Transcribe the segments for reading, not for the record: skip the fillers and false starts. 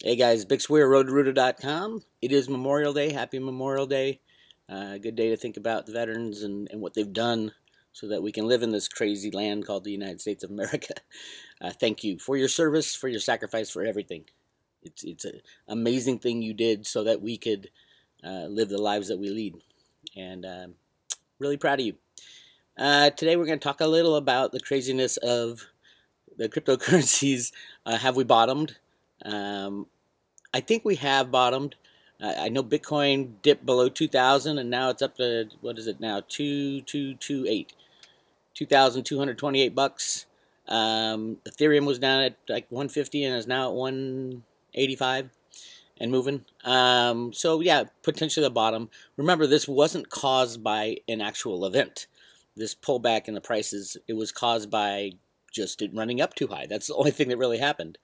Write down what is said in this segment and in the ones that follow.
Hey guys, Big Weir, roadrooter.com. It is Memorial Day. Happy Memorial Day. Good day to think about the veterans and what they've done so that we can live in this crazy land called the United States of America. Thank you for your service, for your sacrifice, for everything. It's an amazing thing you did so that we could live the lives that we lead. And really proud of you. Today we're going to talk a little about the craziness of the cryptocurrencies. Have we bottomed? Um, I think we have bottomed. I know Bitcoin dipped below 2,000 and now it's up to, what is it now? 2228. 2,228 bucks. Ethereum was down at like 150 and is now at 185 and moving. So yeah, potentially the bottom. Remember, this wasn't caused by an actual event. This pullback in the prices, it was caused by just it running up too high. That's the only thing that really happened.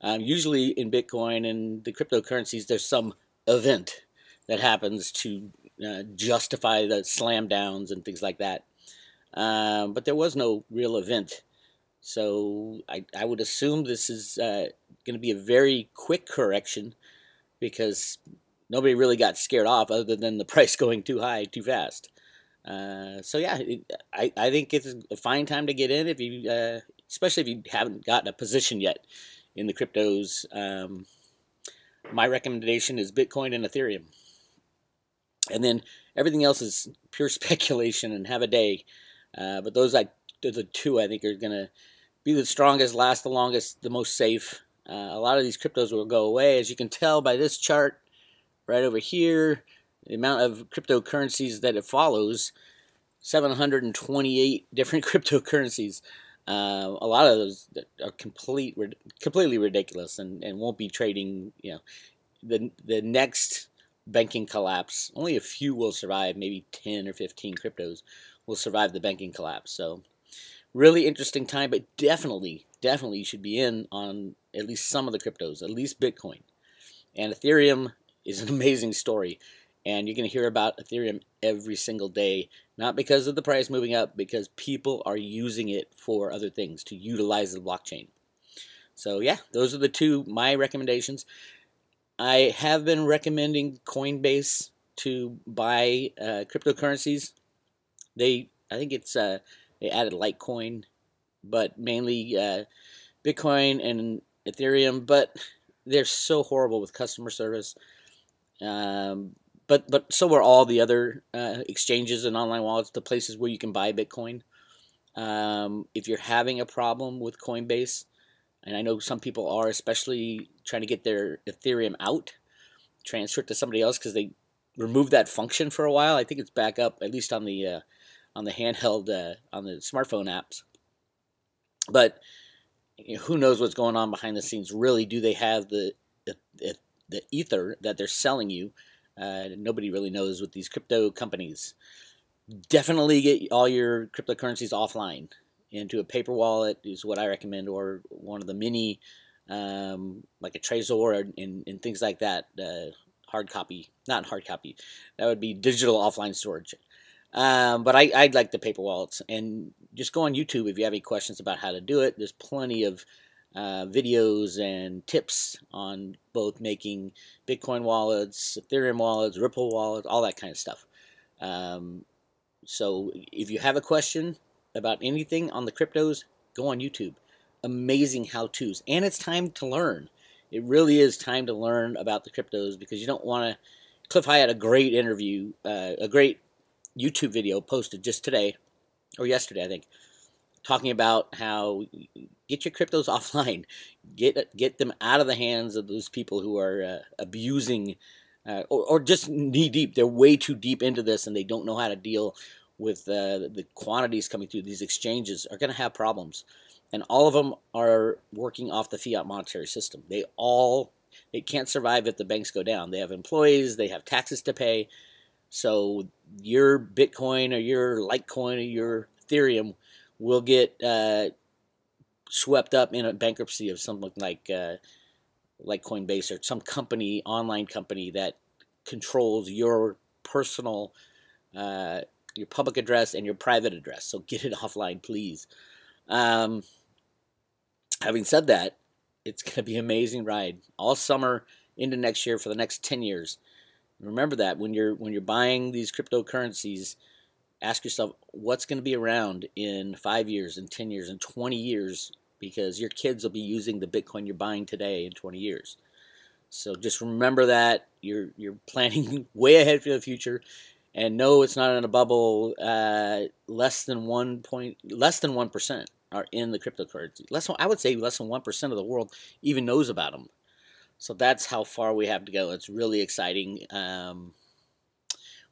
Usually in Bitcoin and the cryptocurrencies, there's some event that happens to justify the slam downs and things like that. But there was no real event. So I would assume this is going to be a very quick correction because nobody really got scared off other than the price going too high too fast. So yeah, I think it's a fine time to get in if you, especially if you haven't gotten a position yet in the cryptos. My recommendation is Bitcoin and Ethereum, and then everything else is pure speculation and have a day. But those are the two I think are going to be the strongest, last the longest, the most safe. A lot of these cryptos will go away, as you can tell by this chart right over here. The amount of cryptocurrencies that it follows, 728 different cryptocurrencies. A lot of those are completely ridiculous and won't be trading. You know, the next banking collapse, only a few will survive. Maybe 10 or 15 cryptos will survive the banking collapse. So really interesting time, but definitely you should be in on at least some of the cryptos, at least Bitcoin. And Ethereum is an amazing story. And you're going to hear about Ethereum every single day, not because of the price moving up, because people are using it for other things, to utilize the blockchain. So yeah, those are the two, my recommendations. I have been recommending Coinbase to buy cryptocurrencies. I think it's, they added Litecoin, but mainly Bitcoin and Ethereum, but they're so horrible with customer service. But so are all the other exchanges and online wallets, the places where you can buy Bitcoin. If you're having a problem with Coinbase, and I know some people are, especially trying to get their Ethereum out, transfer it to somebody else because they removed that function for a while. I think it's back up, at least on the handheld, on the smartphone apps. But who knows what's going on behind the scenes? Really, do they have the ether that they're selling you? Nobody really knows with these crypto companies. Definitely get all your cryptocurrencies offline. Into a paper wallet is what I recommend, or one of the mini, like a Trezor and things like that. Hard copy, not hard copy. That would be digital offline storage. But I'd like the paper wallets. And just go on YouTube if you have any questions about how to do it. There's plenty of videos and tips on both making Bitcoin wallets, Ethereum wallets, Ripple wallets, all that kind of stuff. So if you have a question about anything on the cryptos, go on YouTube. Amazing how-tos. And it's time to learn. It really is time to learn about the cryptos, because you don't want to... Cliff High had a great interview, a great YouTube video posted just today, or yesterday, I think, talking about how get your cryptos offline, get them out of the hands of those people who are abusing, or just knee deep. They're way too deep into this, and they don't know how to deal with the quantities coming through. These exchanges are going to have problems, and all of them are working off the fiat monetary system. They can't survive if the banks go down. They have employees, they have taxes to pay. So your Bitcoin or your Litecoin or your Ethereum will get swept up in a bankruptcy of something like Coinbase, or some company, online company, that controls your personal, your public address and your private address. So get it offline, please. Having said that, It's going to be an amazing ride all summer into next year for the next 10 years. Remember that when you're buying these cryptocurrencies, ask yourself what's going to be around in 5 years, in 10 years, in 20 years, because your kids will be using the Bitcoin you're buying today in 20 years. So just remember that you're planning way ahead for the future, and no, it's not in a bubble. Less than 1% are in the cryptocurrency. I would say less than 1% of the world even knows about them. So that's how far we have to go. It's really exciting.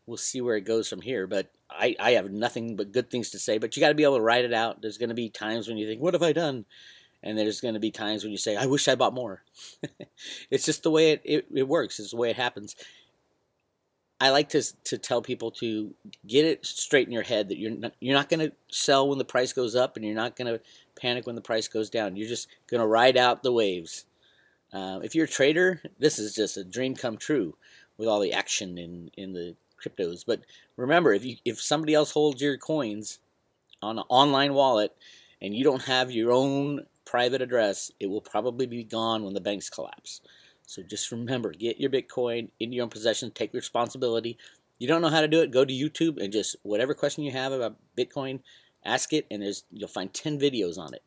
We'll see where it goes from here, but I have nothing but good things to say. But you got to be able to write it out. There's going to be times when you think, "What have I done?" And there's going to be times when you say, "I wish I bought more." It's just the way it works. It's the way it happens. I like to tell people to get it straight in your head that you're not going to sell when the price goes up, and you're not going to panic when the price goes down. You're just going to ride out the waves. If you're a trader, this is just a dream come true with all the action in the cryptos. But remember, if somebody else holds your coins on an online wallet and you don't have your own private address, it will probably be gone when the banks collapse. So just remember, get your Bitcoin in your own possession, take responsibility. You don't know how to do it, go to YouTube and just whatever question you have about Bitcoin, ask it, and you'll find 10 videos on it.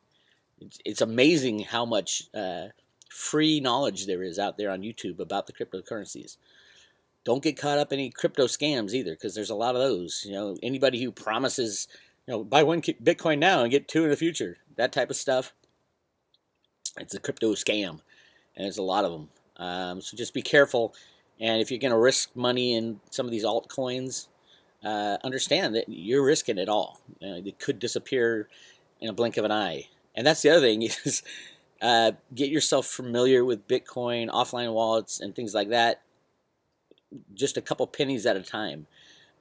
It's amazing how much free knowledge there is out there on YouTube about the cryptocurrencies. Don't get caught up in any crypto scams either, because there's a lot of those. Anybody who promises, buy one Bitcoin now and get two in the future, that type of stuff, it's a crypto scam, and there's a lot of them. So just be careful, and if you're going to risk money in some of these altcoins, understand that you're risking it all. It could disappear in a blink of an eye. And that's the other thing is get yourself familiar with Bitcoin, offline wallets, and things like that. Just a couple pennies at a time,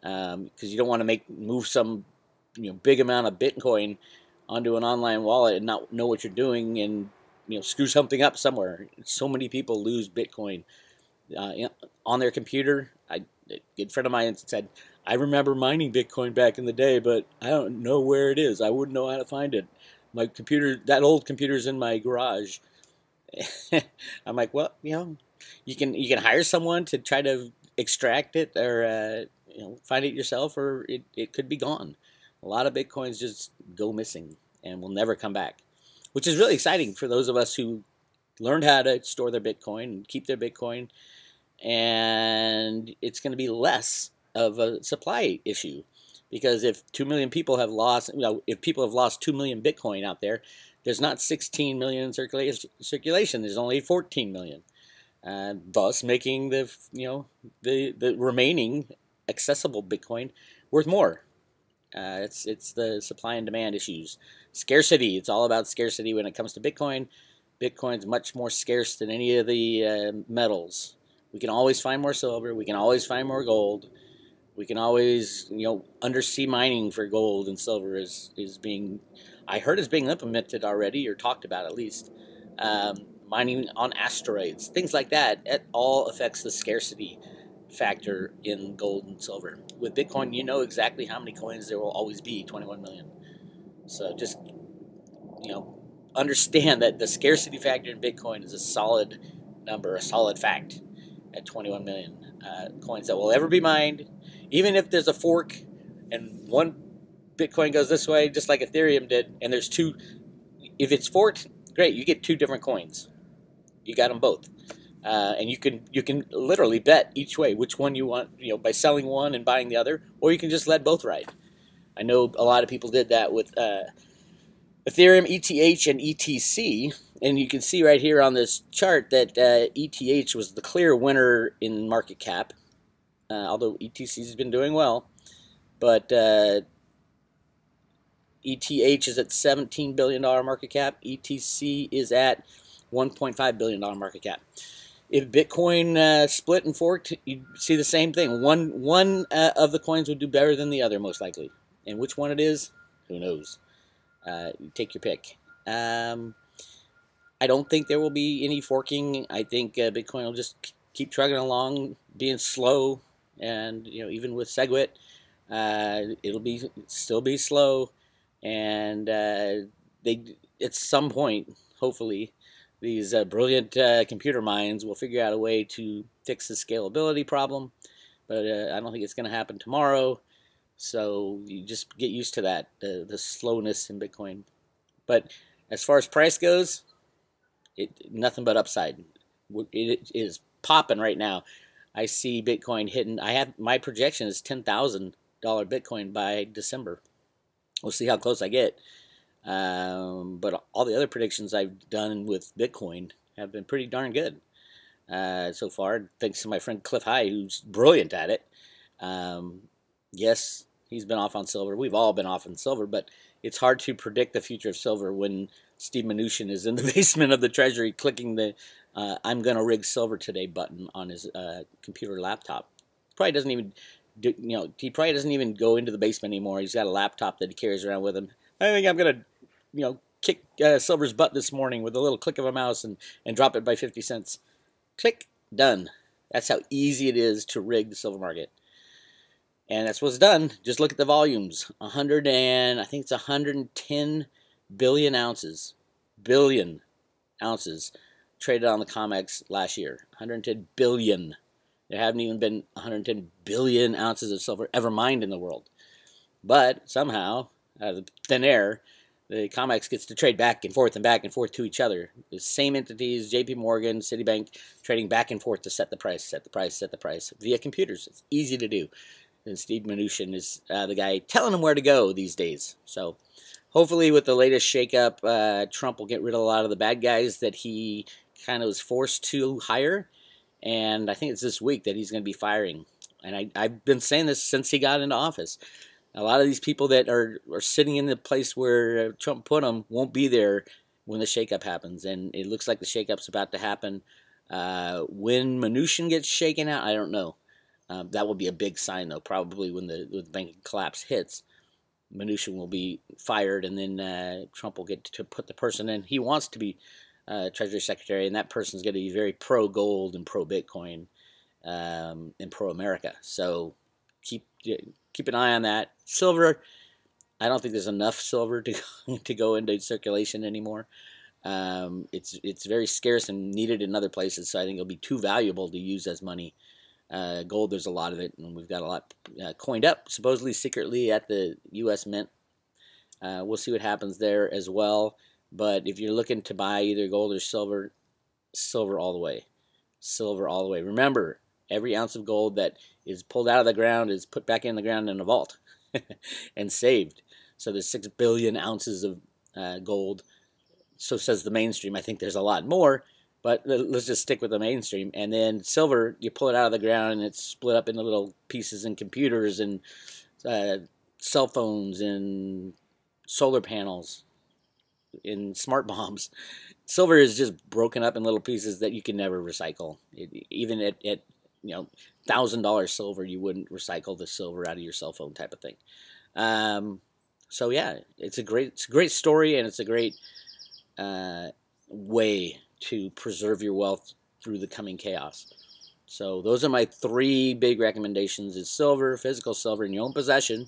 because you don't want to move some big amount of Bitcoin onto an online wallet and not know what you're doing, and screw something up somewhere. So many people lose Bitcoin on their computer. A good friend of mine said, "I remember mining Bitcoin back in the day, but I don't know where it is. I wouldn't know how to find it. My computer, that old computer's in my garage." I'm like, well, you can hire someone to try to extract it, or find it yourself, or it could be gone. A lot of Bitcoins just go missing and will never come back, which is really exciting for those of us who learned how to store their Bitcoin and keep their Bitcoin, and it's going to be less of a supply issue, because if 2 million people have lost, if people have lost 2 million Bitcoin out there, there's not 16 million in circulation. There's only 14 million, thus making the remaining accessible Bitcoin worth more. It's the supply and demand issues. Scarcity. It's all about scarcity when it comes to Bitcoin. Bitcoin's much more scarce than any of the metals. We can always find more silver. We can always find more gold. We can always, undersea mining for gold and silver is being, I heard is being implemented already, or talked about at least. Mining on asteroids, things like that. It all affects the scarcity factor in gold and silver. With Bitcoin, you know exactly how many coins there will always be, 21 million. So just, understand that the scarcity factor in Bitcoin is a solid number, a solid fact at 21 million coins that will ever be mined. Even if there's a fork and one Bitcoin goes this way, just like Ethereum did, and there's two, if it's forked, great, you get two different coins. You got them both. And you can literally bet each way which one you want, by selling one and buying the other, or you can just let both ride. I know a lot of people did that with Ethereum, ETH, and ETC, and you can see right here on this chart that ETH was the clear winner in market cap, although ETC has been doing well, but ETH is at $17 billion market cap, ETC is at $1.5 billion market cap. If Bitcoin split and forked, you'd see the same thing. One of the coins would do better than the other, most likely. And which one it is, who knows? You take your pick. I don't think there will be any forking. I think Bitcoin will just keep trucking along, being slow, and even with SegWit, it'll still be slow, and at some point, hopefully, these brilliant computer minds will figure out a way to fix the scalability problem, but I don't think it's going to happen tomorrow. So you just get used to that, the slowness in Bitcoin. But as far as price goes, nothing but upside. It is popping right now. I see Bitcoin hitting. My projection is $10,000 Bitcoin by December. We'll see how close I get. But all the other predictions I've done with Bitcoin have been pretty darn good so far, thanks to my friend Cliff High, who's brilliant at it. Yes, he's been off on silver. We've all been off on silver, but it's hard to predict the future of silver when Steve Mnuchin is in the basement of the Treasury clicking the "I'm going to rig silver today" button on his computer laptop. Probably doesn't even he probably doesn't even go into the basement anymore. He's got a laptop that he carries around with him. I think I'm going to kick silver's butt this morning with a little click of a mouse and drop it by 50 cents. Click, done. That's how easy it is to rig the silver market. And that's what's done. Just look at the volumes. I think it's 110 billion ounces. Billion ounces traded on the COMEX last year. 110 billion. There haven't even been 110 billion ounces of silver ever mined in the world. But somehow, out of thin air, the COMEX gets to trade back and forth to each other. The same entities, JP Morgan, Citibank, trading back and forth to set the price via computers. It's easy to do. And Steve Mnuchin is the guy telling them where to go these days. So hopefully with the latest shakeup, Trump will get rid of a lot of the bad guys that he kind of was forced to hire. And I think it's this week that he's going to be firing. And I've been saying this since he got into office. A lot of these people that are sitting in the place where Trump put them won't be there when the shakeup happens. And it looks like the shakeup's about to happen. When Mnuchin gets shaken out, I don't know. That will be a big sign, though. Probably when the banking collapse hits, Mnuchin will be fired, and then Trump will get to put the person in he wants to be Treasury Secretary, and that person's going to be very pro-gold and pro-Bitcoin and pro-America. So keep an eye on that. Silver, I don't think there's enough silver to go into circulation anymore. It's very scarce and needed in other places, so I think it'll be too valuable to use as money. Gold, there's a lot of it, and we've got a lot coined up, supposedly secretly at the U.S. Mint. We'll see what happens there as well. But if you're looking to buy either gold or silver, silver all the way. Silver all the way. Remember, every ounce of gold that is pulled out of the ground is put back in the ground in a vault and saved. So there's 6 billion ounces of gold. So says the mainstream. I think there's a lot more. But let's just stick with the mainstream. And then silver, you pull it out of the ground and it's split up into little pieces in computers and cell phones and solar panels, in smart bombs. Silver is just broken up in little pieces that you can never recycle. Even at $1,000 silver, you wouldn't recycle the silver out of your cell phone type of thing. So yeah, it's a great story, and it's a great way to preserve your wealth through the coming chaos. So those are my 3 big recommendations: is silver, physical silver in your own possession,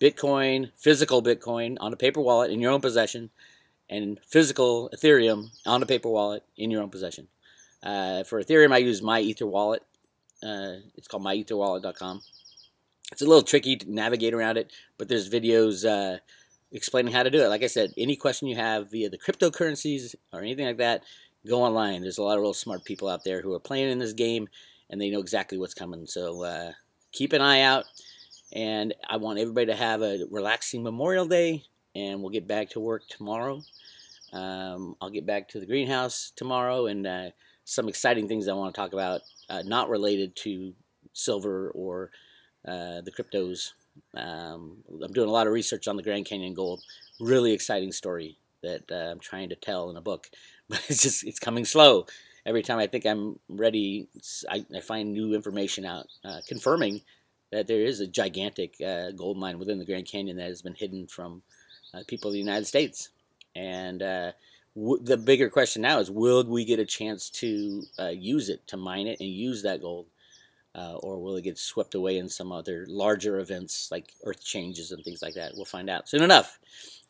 Bitcoin, physical Bitcoin on a paper wallet in your own possession, and physical Ethereum on a paper wallet in your own possession. For Ethereum, I use my Ether wallet. It's called myetherwallet.com. It's a little tricky to navigate around it, but there's videos explaining how to do it. Like I said, any question you have via the cryptocurrencies or anything like that, go online. There's a lot of real smart people out there who are playing in this game, and they know exactly what's coming. So keep an eye out, and I want everybody to have a relaxing Memorial Day, and we'll get back to work tomorrow. I'll get back to the greenhouse tomorrow, and some exciting things I want to talk about, not related to silver or the cryptos. I'm doing a lot of research on the Grand Canyon gold. Really exciting story that I'm trying to tell in a book, but it's coming slow. Every time I think I'm ready, I find new information out confirming that there is a gigantic gold mine within the Grand Canyon that has been hidden from people of the United States. And the bigger question now is, will we get a chance to use it, to mine it, and use that gold? or will it get swept away in some other larger events like earth changes and things like that? We'll find out soon enough.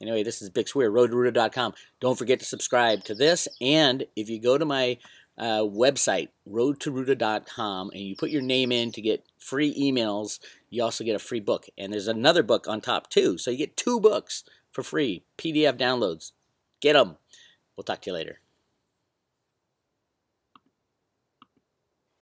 Anyway, this is Bix Weir, roadtoruta.com. Don't forget to subscribe to this, and if you go to my website, roadtoruta.com, and you put your name in to get free emails, you also get a free book. And there's another book on top, too. So you get 2 books for free, PDF downloads. Get them. We'll talk to you later.